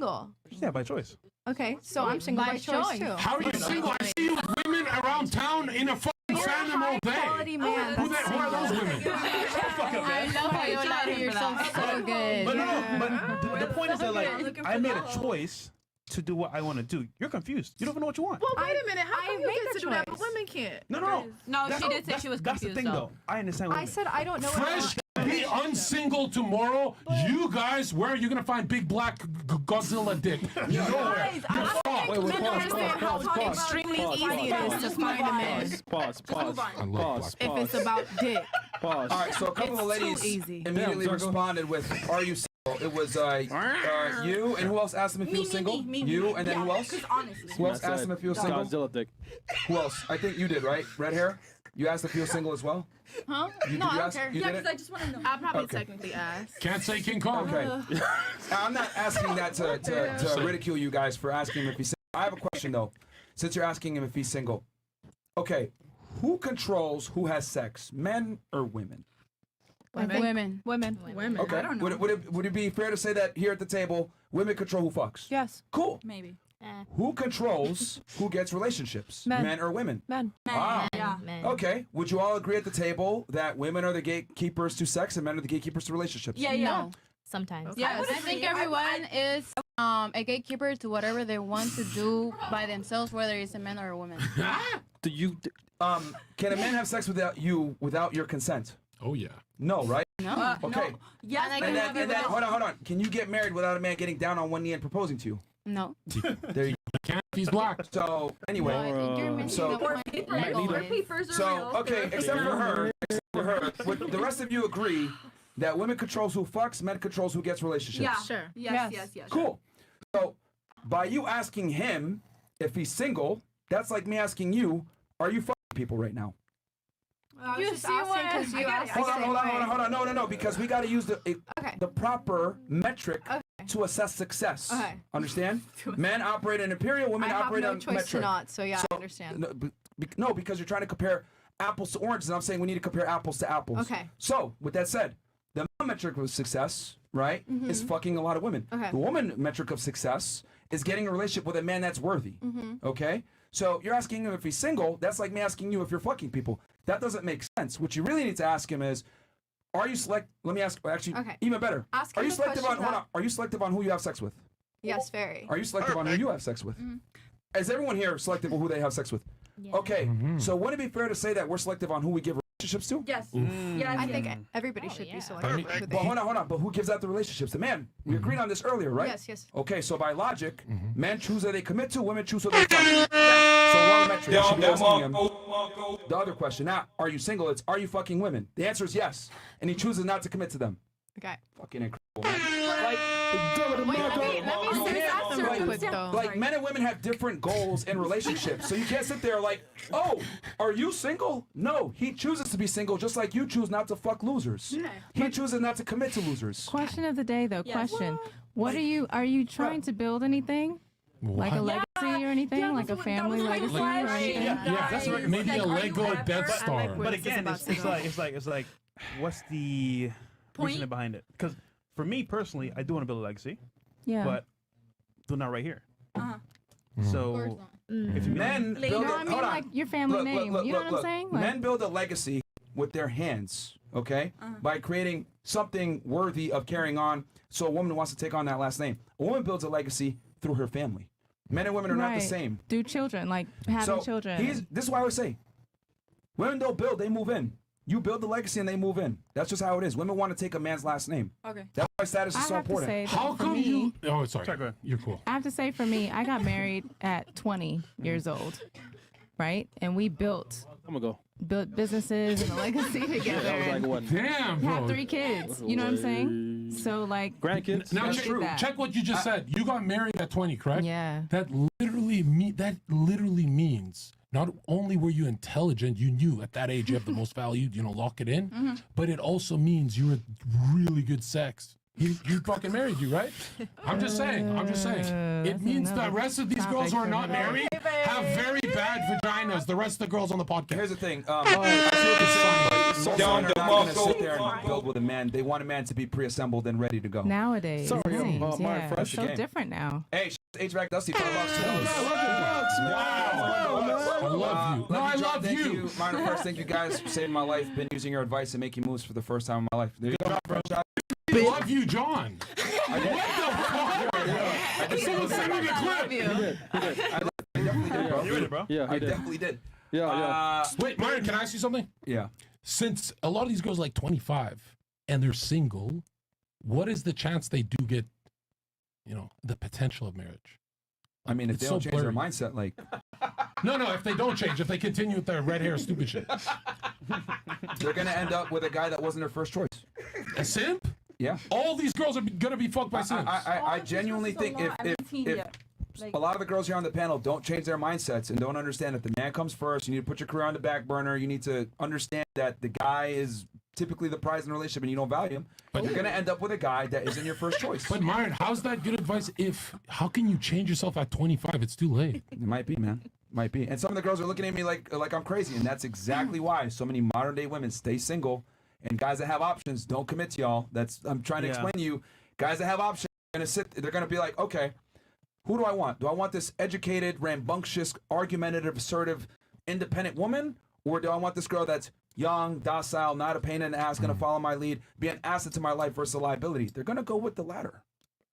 single. Yeah, by choice. Okay, so I'm single by choice too. How are you single? I see you with women around town in a fucking Sandham all day. Quality man. Who are those women? I love how you lie to yourself so good. But but the point is that like I made a choice to do what I want to do. You're confused. You don't even know what you want. Well, wait a minute. How I come you made get the to do that, choice. but women can't? No, she did say she was That's the confused thing, though. I understand. I said I don't know. Fresh, be unsingle tomorrow. You guys, where are you gonna find big black Godzilla dick? Nowhere. You're fucked. Wait, Men understand how extremely easy it is to find a man. Pause. I love If it's about dick. Pause. All right, so a couple of ladies easy. immediately responded with, "Are you single?" It was you, and who else asked him if he was single? You, and then who else? Honestly. Who else asked him if he was single? Godzilla dick. Who else? I think you did, right? Red hair? You asked if he was single as well? Huh? You, No, did you I don't ask? care. You Yeah, did because it? I just want to know. I'll probably Okay. technically ask. Can't say King Kong. Okay. I'm not asking that to ridicule you guys for asking him if he's single. I have a question, though. Since you're asking him if he's single. Okay, who controls who has sex, men or women? Women. Women. Okay. I don't know. Would it be fair to say that here at the table, women control who fucks? Yes. Cool. Maybe. Who controls who gets relationships? Men. or women? Men. Ah. Yeah. Okay. Would you all agree at the table that women are the gatekeepers to sex and men are the gatekeepers to relationships? Yeah, yeah. No. Sometimes. Yes. I think everyone is a gatekeeper to whatever they want to do by themselves, whether it's a man or a woman. Do you? Can a man have sex without your consent? Oh yeah. No, right? No. Okay. No. Yes, And then hold on. Can you get married without a man getting down on one knee and proposing to you? No. There you Can't. He's black. go. So anyway. You're missing so- the point. papers are So, real. okay, except for her, would the rest of you agree that women controls who fucks, men controls who gets relationships? Yeah. Sure. Yes. Cool. So, by you asking him if he's single, that's like me asking you, are you fucking people right now? You see what? Because you asked. Hold on. No, because we got to use the proper metric to assess success. Okay. Understand? Men operate in imperial, women I have operate no on choice metric. to not. So yeah, I understand. No, because you're trying to compare apples to oranges, and I'm saying we need to compare apples to apples. Okay. So, with that said, the male metric of success, right, is fucking a lot of women. Okay. The woman metric of success is getting a relationship with a man that's worthy. Okay? So, you're asking him if he's single. That's like me asking you if you're fucking people. That doesn't make sense. What you really need to ask him is, are you select? Let me ask. Actually, Okay. even better. Ask Are him you the selective on? question Hold on. that- Are you selective on who you have sex with? Yes, very. Are you selective on who you have sex with? Is everyone here selective on who they have sex with? Yeah. Okay. So would it be fair to say that we're selective on who we give relationships to? Yes. Yes. I think everybody should be selective. I mean- with who But they- hold on. But who gives out the relationships? The man. We agreed on this earlier, right? Yes. Okay, so by logic, men choose who they commit to, women choose who they fuck. So wrong metric. You should be asking him. The other question, not are you single? It's are you fucking women? The answer is yes, and he chooses not to commit to them. Okay. Fucking incredible, man. Wait, let me say that real quick though. Like men and women have different goals in relationships, so you can't sit there like, oh, are you single? No, he chooses to be single, just like you choose not to fuck losers. He chooses not to commit to losers. Question of the day, though. Yes. Question. What are you trying to build anything? Like a legacy or anything? Like a family legacy or anything? Yeah, that's right. Maybe a Lego Death Star. But again, it's like, what's the reasoning behind it? Because for me personally, I do want to build a legacy, Yeah. but do not right here. So if you Men build No, I mean like your family name. You know what I'm saying? Like, Men build a legacy with their hands, okay? By creating something worthy of carrying on. So a woman wants to take on that last name. A woman builds a legacy through her family. Men and women are not the Right. same. do children, like having So children. this is why I would say, women don't build, they move in. You build the legacy and they move in. That's just how it is. Women want to take a man's last name. Okay. That's why status is I so have to important. say, How that for come me, you? Oh, sorry. Sorry, go ahead. You're cool. I have to say for me, I got married at 20 years old, right? And we built I'm gonna go. businesses and a legacy together. That was like and what? Damn, have bro. 3 kids. You know what I'm saying? So like, Grandkids. Now Let's check, do that. check what you just said. You got married at 20, correct? yeah. That literally means not only were you intelligent, you knew at that age you have the most value, lock it in, but it also means you were really good sex. He fucking married you, right? I'm just saying. It that's means the another rest of these girls who are topic not for married have very bad vaginas. The rest of the girls on the podcast. Here's the thing. I see what you're saying, Most men are not going to sit there and build with a man. They want a man to be pre-assembled and ready to go. Nowadays, Sorry, it seems, Martin yeah, Fresh it's so again. different now. Hey, HVAC Dusty, $5 too. I love you. No, I love Thank you. Minor First, thank you guys for saving my life. Been using your advice and making moves for the first time in my life. There you go. I love you, John. What the fuck? Someone send me the clip. I definitely did, bro. You read it, bro? Yeah, I he did. definitely did. Yeah. Wait, Myron, can I ask you something? Yeah. Since a lot of these girls are like 25 and they're single, what is the chance they do get, the potential of marriage? I mean, if It's they don't so change their blurry. mindset, like, No, if they don't change, if they continue with their red hair, stupid shit. they're going to end up with a guy that wasn't their first choice. A simp? Yeah. All these girls are gonna be fucked by simps. I genuinely think if a lot of the girls here on the panel don't change their mindsets and don't understand that the man comes first, you need to put your career on the back burner. You need to understand that the guy is typically the prize in a relationship and you don't value him. But you're going to end up with a guy that isn't your first choice. But Myron, how's that good advice how can you change yourself at 25? It's too late. It might be, man. Might be. And some of the girls are looking at me like I'm crazy. And that's exactly why so many modern day women stay single. And guys that have options don't commit to y'all. I'm trying to explain to you. Guys that have options are going to they're going to be like, okay, who do I want? Do I want this educated, rambunctious, argumentative, assertive, independent woman? Or do I want this girl that's young, docile, not a pain in the ass, going to follow my lead, be an asset to my life versus a liability? They're going to go with the latter.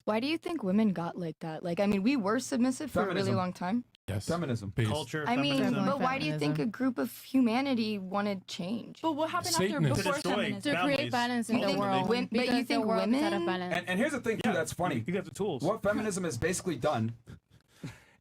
Why do you think women got like that? Like, I mean, we were submissive for a really Feminism. long time. Yes. Feminism. Culture, I mean, feminism. but why do you think a group of humanity wanted change? But what happened Satanism. after before To destroy feminism? To families. create balance in You the think world. but you because think the world is out of women- balance. And here's the thing, too, that's funny. You got the tools. What feminism has basically done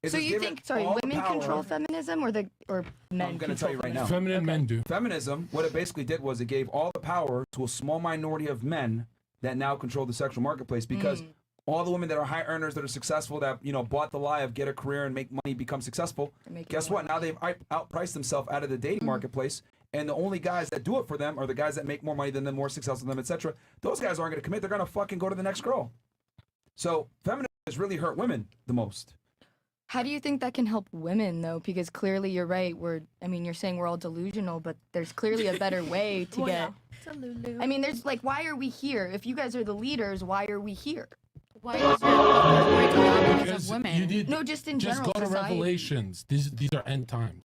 is So it's you given think, sorry, all the women power- control feminism or men? I'm going to tell you right now. Feminine men do. Feminism, what it basically did was it gave all the power to a small minority of men that now control the sexual marketplace because all the women that are high earners that are successful that bought the lie of get a career and make money, become successful. Guess what? Now they've outpriced themselves out of the dating marketplace, and the only guys that do it for them are the guys that make more money than them, more successful than them, etc. Those guys aren't going to commit. They're going to fucking go to the next girl. So feminism has really hurt women the most. How do you think that can help women though? Because clearly you're right. You're saying we're all delusional, but there's clearly a better way to get. I mean, there's like, why are we here? If you guys are the leaders, why are we here? Why is your podcast breaking out because Because of women? you need No, just in just general go to society. Revelations. These are end times.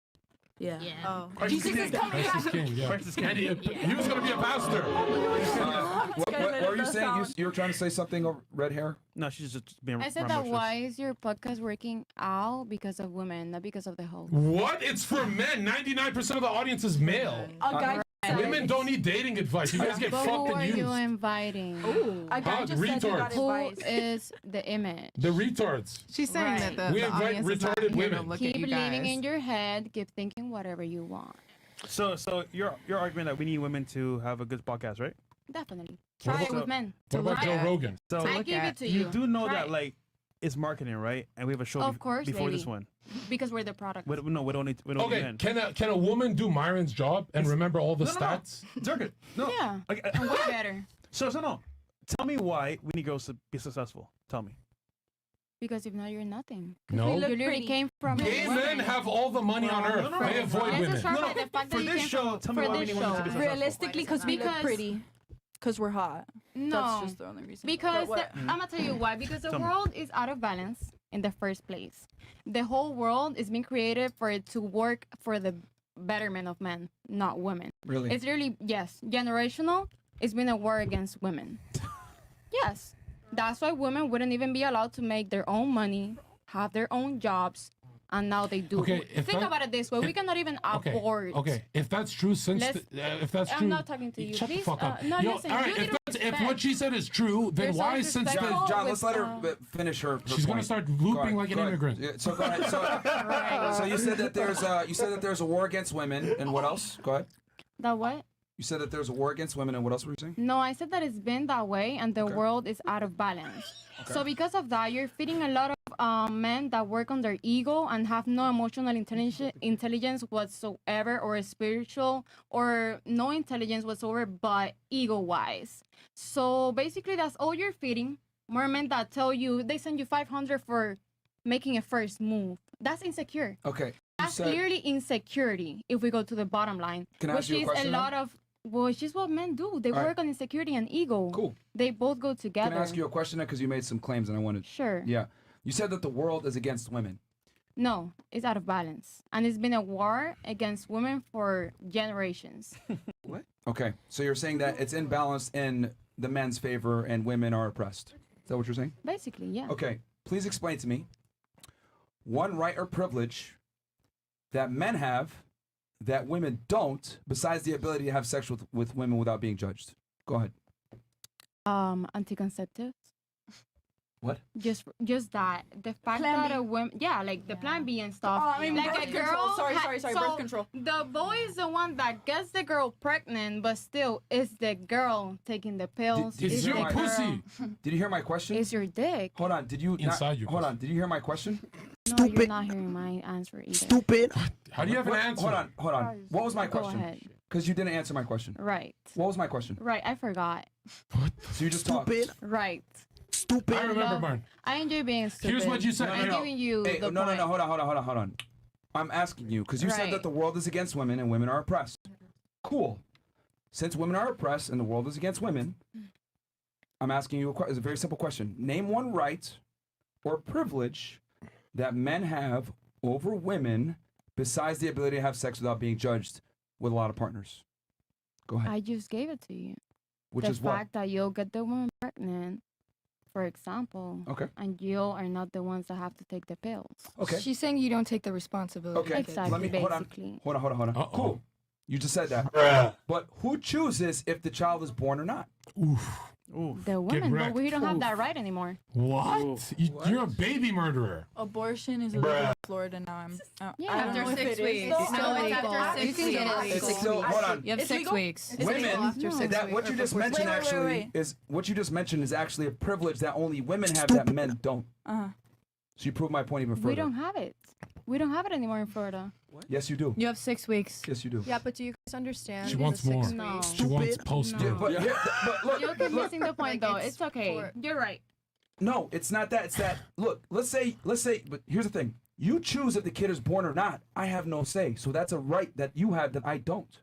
Yeah. Oh. Jesus is coming. Christ is king. Yeah. Christ is king. And he was gonna be a pastor. What were you saying? You were trying to say something over red hair? No, she's just being I said that rambunctious. why is your podcast working out because of women, not because of the host? What? It's for men. 99% of the audience is male. A guy Women don't need dating advice. You guys get But who fucking are used. you inviting? A guy Huh? just said he got Retards. Who advice. is the image? The retards. She's saying Right. that We the invite audience is not retarded here to women. look Keep at you living guys. in your head. Keep thinking whatever you want. So your argument that we need women to have a good podcast, right? Definitely. What Try it about- with men. What about look Joe at. Rogan? So I look give at. it to you you. do know Try that it. like it's marketing, right? And we have a show Of course, before baby. this one. Because we're the product. We don't need Okay, men. can a woman do Myron's job and remember all the stats? Zherka, no. Yeah. Okay, And way better. so no. Tell me why we need girls to be successful. Tell me. Because if not, you're nothing. No. You literally pretty. came from Gay women. men have all the money on earth. no, They no. avoid Let's women. just start by the fact For that you this came show, from, tell me for why we this need women to be show. successful. Realistically, because we look Because- pretty. Because we're hot. No. That's just the only reason. Because But what? I'm gonna tell you why. Because the Tell me. world is out of balance in the first place. The whole world is being created for it to work for the betterment of men, not women. Really? It's really generational. It's been a war against women. Yes, that's why women wouldn't even be allowed to make their own money, have their own jobs, and now they do. Okay, if Think that- about it this way: we cannot even afford. Okay. If that's true, Let's- if that's I'm true, not talking to you. Shut Please, the fuck up. no, Yo, listen, all right. you If what she said is true, then You're so why since disrespectful. the John, let's let her finish her she's gonna point. start Go looping ahead, like an go ahead. immigrant? Yeah, so go ahead. So you said that there's a war against women, and what else? Go ahead. That what? You said that there's a war against women, and what else were you saying? No, I said that it's been that way and the Okay. world is out of balance. So because of that, you're feeding a lot of men that work on their ego and have no emotional intelligence whatsoever, or spiritual, or no intelligence whatsoever, but ego-wise. So basically, that's all you're feeding. More men that tell you, they send you 500 for making a first move. That's insecure. Okay. You That's said, clearly insecurity if we go to the bottom line, Can I ask which you a is question a then? lot of Well, it's just what men do. They right. work on insecurity and ego. Cool. They both go together. Can I ask you a question because you made some claims and I wanted. Sure. Yeah. You said that the world is against women. No, it's out of balance. And it's been a war against women for generations. Okay. So you're saying that it's imbalanced in the men's favor and women are oppressed. Is that what you're saying? Basically, yeah. Okay. Please explain to me one right or privilege that men have that women don't, besides the ability to have sex with women without being judged. Go ahead. Anticonceptives. What? Just that the fact Plan that B. a woman, like the plan B and stuff. Oh, I mean, like birth a control. girl. Sorry, so birth control. The boy is the one that gets the girl pregnant, but still, it's the girl taking the pills. Did It's you your hear my pussy. Did you hear my question? It's your dick. Hold on. Did you Inside your Hold pussy. on. Did you hear my question? No, you're not hearing my answer either. Stupid. How do you have an answer? Hold on. What was my Go question? ahead. Because you didn't answer my question. Right. What was my question? Right. I forgot. So you just talked. Stupid. Right. Stupid. I remember, love- Martin. I enjoy being stupid. Here's what you said. I'm No. giving you Hey, the no, point. hold on. I'm asking you because you said Right. that the world is against women and women are oppressed. Cool. Since women are oppressed and the world is against women, I'm asking you it's a very simple question. Name one right or privilege that men have over women besides the ability to have sex without being judged with a lot of partners. Go ahead. I just gave it to you. Which the is what? fact that you'll get the woman pregnant, for example, Okay. and you are not the ones that have to take the pills. Okay. She's saying you don't take the responsibility. Okay. Exactly, Let me hold basically. on. Hold on. Uh-oh. Cool. You just said that. But who chooses if the child is born or not? Oof. The women, but wrecked. we don't have that right anymore. What? You're a baby murderer. Abortion is illegal in Florida now. Yeah. I don't know After if 6 it is. weeks. No, No, I it's don't know. after 6 You can get weeks. it. It's still, hold on. You have It's 6 legal? weeks. Women, No. that what you just mentioned Wait, actually wait. is what you just mentioned is actually a privilege that only women have that men don't. Uh-huh. So you prove my point even further. We don't have it. We don't have it anymore in Florida. Yes, you do. You have 6 weeks. Yes, you do. Yeah, but do you guys understand? She wants the 6 more. No. weeks? She wants Stupid. post No. But, but look, You're missing the point, though. it's It's okay. for- You're right. no, it's not that. It's that. Look, let's say. But here's the thing: you choose if the kid is born or not. I have no say. So that's a right that you have that I don't.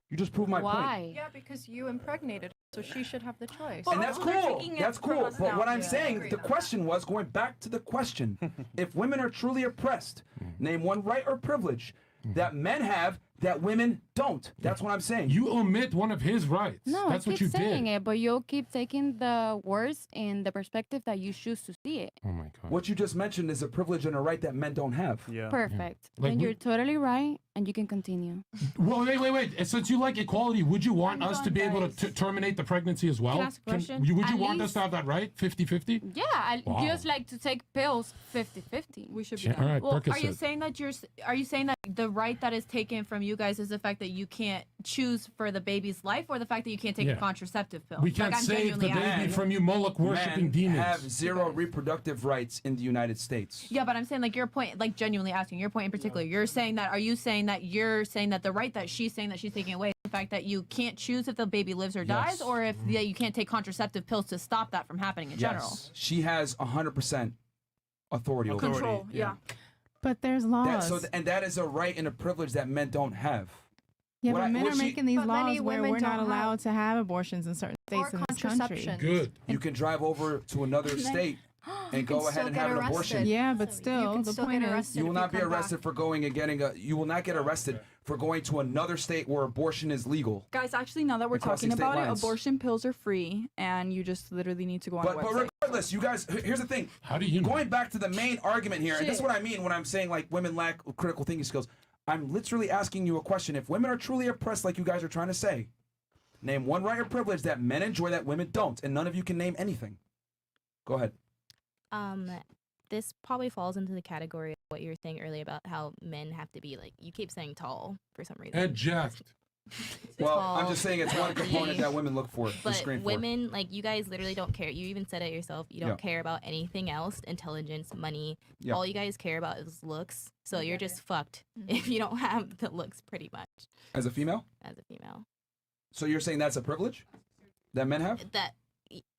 You just proved my point. Why? Yeah, because you impregnated her, so she should have the choice. And that's They're cool. taking it That's from cool. us But now. what I'm Yeah, I saying, agree the on that. question was going back to the question: if women are truly oppressed, name one right or privilege that men have that women don't. That's what I'm saying. You omit one of his rights. No, That's I what keep you saying did. it, but you'll keep taking the words in the perspective that you choose to see it. Oh my god. What you just mentioned is a privilege and a right that men don't have. Yeah. Perfect. Like Then we- you're totally right, and you can continue. Well, wait. And since you like equality, would you want us to be able to terminate the pregnancy as well? Can I ask a question? would you At want us least- to have that right? 50-50? Yeah, I Wow. just like to take pills 50-50. We should be All done. right, Well, are you Percocet. saying that are you saying that the right that is taken from you guys is the fact that you can't choose for the baby's life, or the fact that you can't take Yeah. a contraceptive pill? We can't I'm save the genuinely baby asking. from you Moloch worshipping Men demons. have zero reproductive rights in the United States. Yeah, but I'm saying like your point, like genuinely asking your point in particular. You're saying that. Are you saying that you're saying that the right that she's saying that she's taking away is the fact that you can't choose if the baby lives or dies, Yes. or if you can't take contraceptive pills to stop that from happening in general? Yes, she has 100% authority over it. Control. Yeah. But there's That, laws. and that is a right and a privilege that men don't have. Yeah, What but I- men what are she- making these But many laws where women we're not don't allowed to have abortions in certain Or states in this country. contraception. Good. You can drive over to another state and go ahead and have an abortion. Yeah, but still, can the still point get is, arrested You will if not be come back. arrested for going and getting a. You will not get arrested for going to another state where abortion is legal. Guys, actually, now that we're Across talking the state about lines. it, abortion pills are free, and you just literally need to go on But a website. regardless, you guys. Here's the thing. How do you know? Going back to the main argument here, and this is Shit. what I mean when I'm saying like women lack critical thinking skills. I'm literally asking you a question. If women are truly oppressed, like you guys are trying to say, name one right or privilege that men enjoy that women don't, and none of you can name anything. Go ahead. This probably falls into the category of what you were saying earlier about how men have to be like, you keep saying tall for some reason. Eject. Well, I'm Tall, just saying it's one component big. that women look for. They But screen for. women, like you guys literally don't care. You even said it yourself. You don't Yeah. care about anything else, intelligence, money. Yeah. All you guys care about is looks. So you're just fucked if you don't have the looks pretty much As a female? as a female. So you're saying that's a privilege that men have?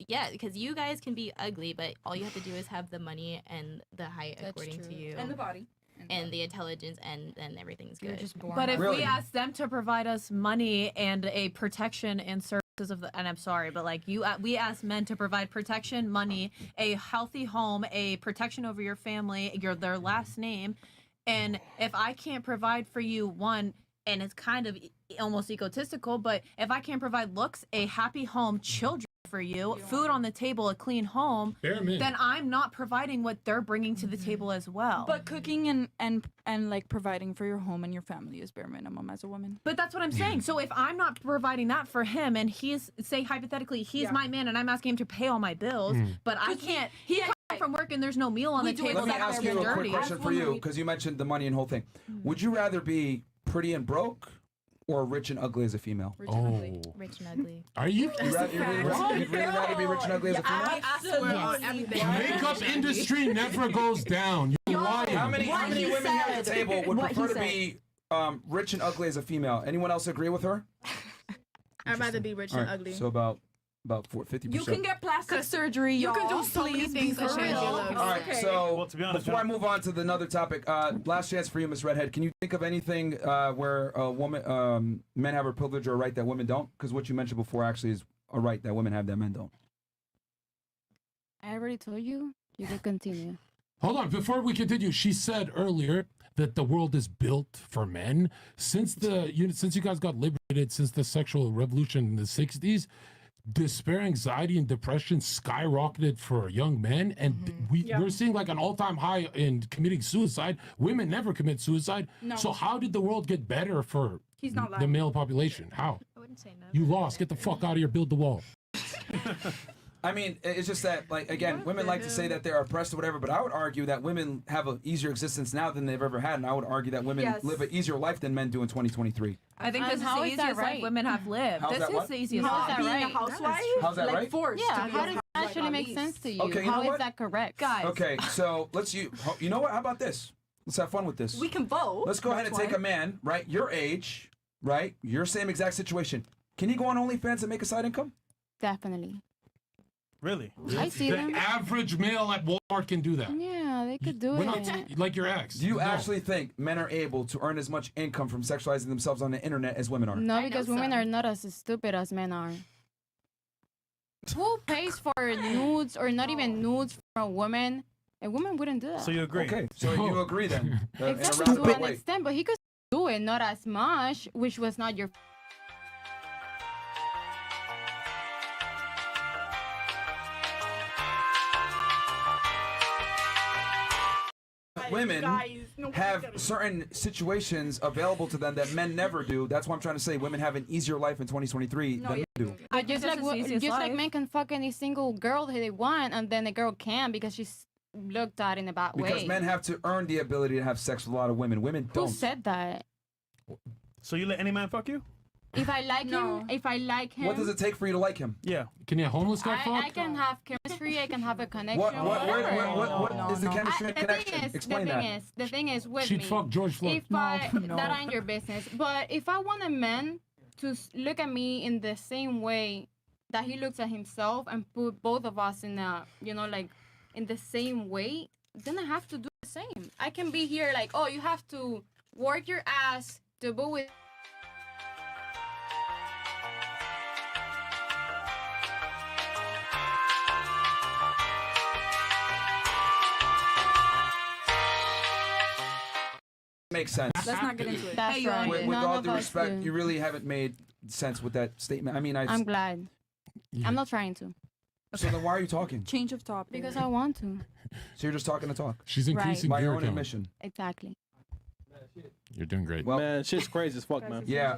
Yeah, because you guys can be ugly, but all you have to do is have the money and the height according to you. And the body. and the intelligence, and then everything's good. You're just born. But if Really? we ask them to provide us money and a protection and services of the, and I'm sorry, but like we ask men to provide protection, money, a healthy home, a protection over your family, their last name, and if I can't provide for you one, and it's kind of almost egotistical, but if I can't provide looks, a happy home, children for you, food on the table, a clean home, then I'm not providing what they're bringing to the table as well. But cooking and like providing for your home and your family is bare minimum as a woman. But that's what I'm saying. So if I'm not providing that for him, and he's, say hypothetically, he's my man, and I'm asking him to pay all my bills, but I can't. He comes from work and there's no meal on the table. Let me that ask I'm you a dirty. quick question for you, because you mentioned the money and whole thing. Would you rather be pretty and broke, or rich and ugly as a female? Rich and ugly. Are you? You'd really rather be rich and ugly as a female? Makeup industry never goes down. You're lying. How many women here at the table would prefer to be rich and ugly as a female? Anyone else agree with her? I'd rather be rich and ugly. So about 50%. You can get plastic surgery. You can do so many things that change your looks. All right, so Well, to be honest, before I move on to another topic, last chance for you, Miss Redhead. Can you think of anything where a woman, men have a privilege or a right that women don't? Because what you mentioned before actually is a right that women have that men don't. I already told you. You can continue. Hold on, before we continue, she said earlier that the world is built for men. Since you guys got liberated, since the sexual revolution in the 60s, despair, anxiety, and depression skyrocketed for young men, and we're seeing like an all-time high in committing suicide. Women never commit suicide. No. So how did the world get better for He's not the lying. male population? How? I wouldn't say no. You lost. Get the fuck out of here. Build the wall. I mean, it's just that, like, again, women like to say that they're oppressed or whatever, but I would argue that women have an easier existence now than they've ever had, and I would argue that women live an easier life than men do in 2023. I think this is the how is that easiest life right? women have lived. How's This that is what? the easiest How is life. that Being right? a housewife, How's that like right? forced. Yeah, to be how a does that housewife actually at make least. sense to you? Okay, you know How is what? that correct? Guys, Okay, so you know what? How about this? Let's have fun with this. We can vote. Let's go ahead and take a man, right? Your age, right? Your same exact situation. Can he go on OnlyFans and make a side income? Definitely. Really? I see The them. average male at Walmart can do that. Yeah, they could do We're it. not like your ex. Do you No. actually think men are able to earn as much income from sexualizing themselves on the internet as women are? No, because women are not as stupid as men are. Who pays for nudes or not even nudes from a woman? A woman wouldn't do that. So you agree? Okay, so you agree then? In a Exactly, to roundabout an way. extent, but he could do it, not as much, which was not your. Women have certain situations available to them that men never do. That's what I'm trying to say. Women have an easier life in 2023 than men do. But just This like is the easiest just like life. men can fuck any single girl that they want, and then the girl can because she's looked at in a bad way. Because men have to earn the ability to have sex with a lot of women. Women Who don't. said that? So you let any man fuck you? If I like him, if I like him, What does it take for you to like him? Yeah. Can you a homeless guy I fuck? can have chemistry. I can have a connection. What whatever. is the chemistry and connection? Explain that. The thing is with She'd me. fuck George Floyd. If I that ain't your business. But if I want a man to look at me in the same way that he looks at himself and put both of us in a like in the same way, then I have to do the same. I can be here like, oh, you have to work your ass to be with. Makes sense. Let's not get into it. That's Hey, right. With None all of due us respect, do. you really haven't made sense with that statement. I mean, I'm glad. Yeah. I'm not trying to so then why are you talking? Change of topic. because I want to. So you're just talking to talk She's increasing by your gear own count. admission. Exactly. You're doing great. Well, Man, shit's crazy as fuck, man. yeah.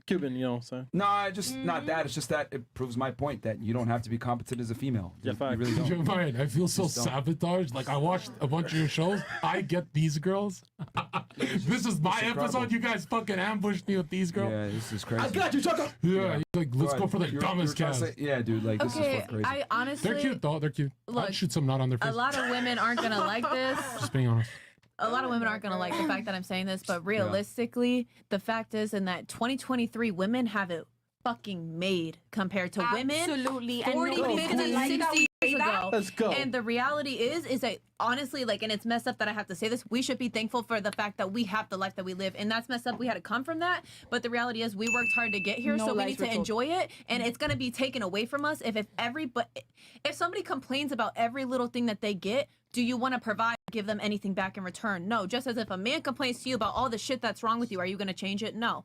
Cuban, you know what I'm saying? No, I just not that. It's just that it proves my point that you don't have to be competent as a female. Yeah, You fact. really You're don't. right. I feel so Just don't. sabotaged. Like I watched a bunch of your shows. I get these girls. This is my incredible. episode. You guys fucking ambushed me with these girls. Yeah, this is crazy. I got you, Chaka! Yeah, like let's go for the You were dumbest trying to cast. say- Yeah, dude, like this is Okay, fucking crazy. I honestly, They're cute though. They're cute. Look, I'd shoot some nut on their a face. lot of women aren't gonna like this. Just being honest. A lot of women aren't gonna like the fact that I'm saying this, but realistically, the fact is, in that 2023, women have it fucking made compared to women Absolutely. And 40, nobody's 50, gonna like that 60 we years say that. ago. Let's go. And the reality is that honestly, like, and it's messed up that I have to say this, we should be thankful for the fact that we have the life that we live. And that's messed up. We had to come from that. But the reality is we worked hard to get here, No so we lies need were to told. enjoy it. And it's going to be taken away from us if somebody complains about every little thing that they get, do you want to provide, give them anything back in return? No. Just as if a man complains to you about all the shit that's wrong with you, are you going to change it? No.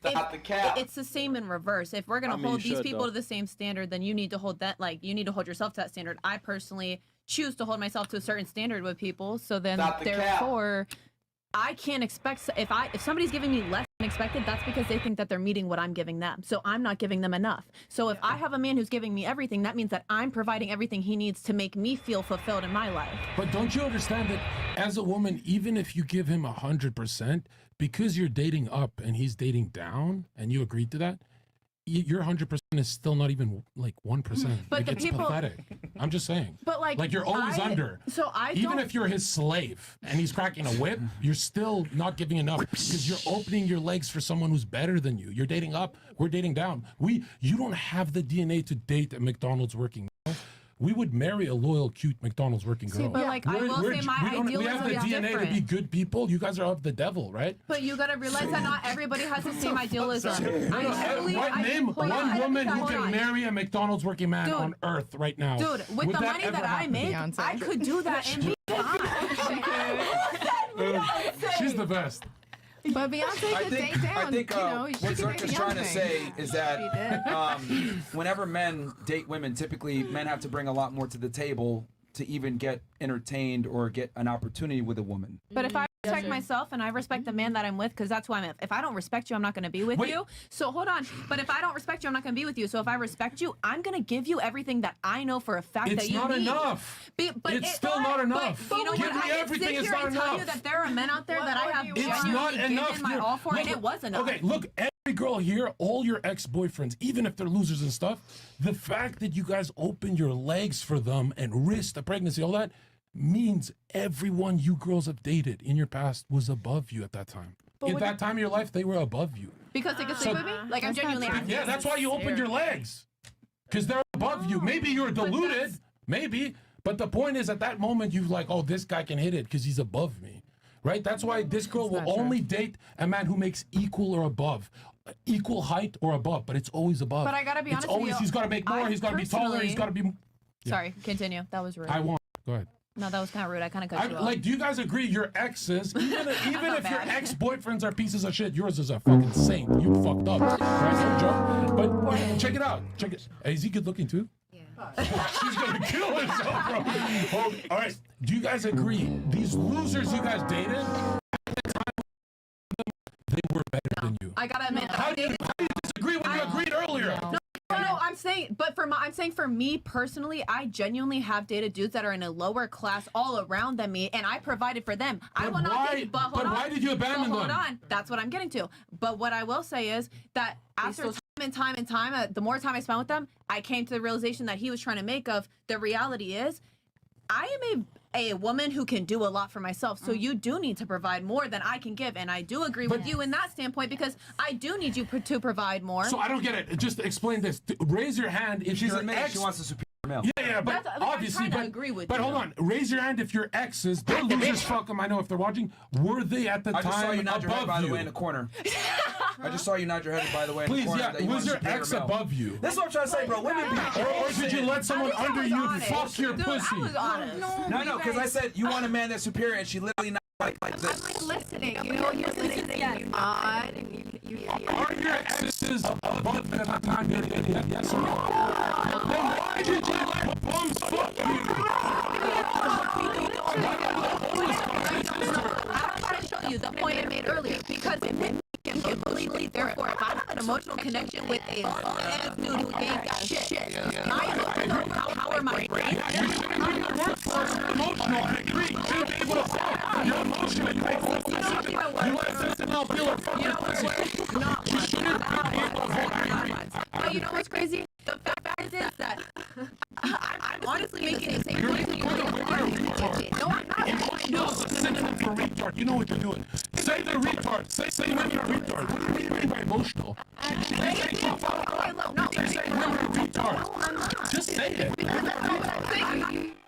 It's the same in reverse. If we're going to hold these people to the same standard, then you need to hold that, like, you need to hold yourself to that standard. I personally choose to hold myself to a certain standard with people. So then, therefore, I can't expect, if somebody's giving me less than expected, that's because they think that they're meeting what I'm giving them. So I'm not giving them enough. So if I have a man who's giving me everything, that means that I'm providing everything he needs to make me feel fulfilled in my life. But don't you understand that as a woman, even if you give him 100%, because you're dating up and he's dating down, and you agreed to that, your 100% is still not even like 1%. But like, the it's people- pathetic. I'm just saying. But like you're always under. So I Even don't, if you're his slave and he's cracking a whip, you're still not giving enough because you're opening your legs for someone who's better than you. You're dating up, we're dating down. You don't have the DNA to date a McDonald's working girl. We would marry a loyal, cute McDonald's working girl. See, but like I will say my we have the idealism is DNA different. to be good people. You guys are of the devil, right? But you gotta realize that not everybody has the same idealism. Name one woman who can marry a McDonald's working man on earth right now. Dude, with Would the that money ever that I happen? make, I could do that and be fine. She's the best. But Beyonce could date down. I think you know, she what could make Zherka's trying to Beyonce. say is that whenever men date women, typically men have to bring a lot more to the table to even get entertained or get an opportunity with a woman. But if I respect myself and I respect the man that I'm with, because that's who I'm with. If I don't respect you, I'm not going to be with you. So hold on. But if I don't respect you, I'm not going to be with you. So if I respect you, I'm going to give you everything that I know for a fact that you need. It's not enough. But It's still not enough. But you know Give what? me I everything, can sit it's here not and tell you enough. that there are men out there that I have It's not genuinely enough. given my all for, and it was enough. Okay, look, every girl here, all your ex-boyfriends, even if they're losers and stuff, the fact that you guys open your legs for them and risk the pregnancy, all that, means everyone you girls have dated in your past was above you at that time. But At that time of your life, they were above you. Because they could sleep with me? Like, I'm genuinely asking. Yeah, that's why you opened your legs. Because they're above you. Maybe you're deluded. Maybe. But the point is, at that moment, you're like, oh, this guy can hit it because he's above me. Right? That's why this girl will only date a man who makes equal or above. Equal height or above, but it's always above. But I gotta be honest It's always, with you. he's got to make more, he's got to be taller, he's got to be... Yeah. Sorry, continue. That was rude. I won't. Go ahead. No, that was kind of rude. I kind of cut you off. Like, do you guys agree your exes, even if your ex-boyfriends are pieces of shit, yours is a fucking saint. You fucked up. Right? No joke. But check it out. Check it. Is he good looking too? Yeah. She's gonna kill herself, bro. Oh, all right. Do you guys agree? These losers you guys dated, at the time, they were better than you. I gotta admit that How do you disagree when you agreed earlier? No, I'm saying, but I'm saying for me personally, I genuinely have dated dudes that are in a lower class all around than me, and I provided for them. I will not date, but hold on. why did you abandon them? Hold on. That's what I'm getting to. But what I will say is that after time and time, the more time I spent with them, I came to the realization that he was trying to make of the reality is, I am a woman who can do a lot for myself. So you do need to provide more than I can give. And I do agree with you in that standpoint because I do need you to provide more. So I don't get it. Just explain this. Raise your hand if She's your admitting ex... she wants a superior male. Yeah, but obviously, I'm trying to agree with but you. hold on. Raise your hand if your exes, they're losers, fuck them, I know if they're watching, were they at the I just saw you time nod your head, above by the you? way, in the corner. I just saw you nod your head, by the way, in Please, the corner. yeah, that you was want a your superior ex male. above you? That's what I'm trying to say, bro. Women be Or did you let someone under you fuck your pussy? I was honest. No, because I said you want a man that's superior, and she literally not like this. I'm like listening, you know, you're listening, you nod, and you Are your exes above you at the time you're dating? Yes or no? Then why did you let bums fuck I'm trying to show you the point I made earlier because women can completely, therefore, if I have an emotional connection with a ass dude who ain't got shit, my emotional power, my brain, emotional? I agree. You should be able to fuck. You're emotional. You make fuck. You let fentanyl feel a fucking pussy. You shouldn't be able to fuck. I agree. But you know what's crazy? The fact is that I'm honestly making the same point. No, I'm not. No, synonym for retard. You know what you're doing. This Say they're retards. Say women are retards. What do you mean by emotional? Just say women are retards. Just say it.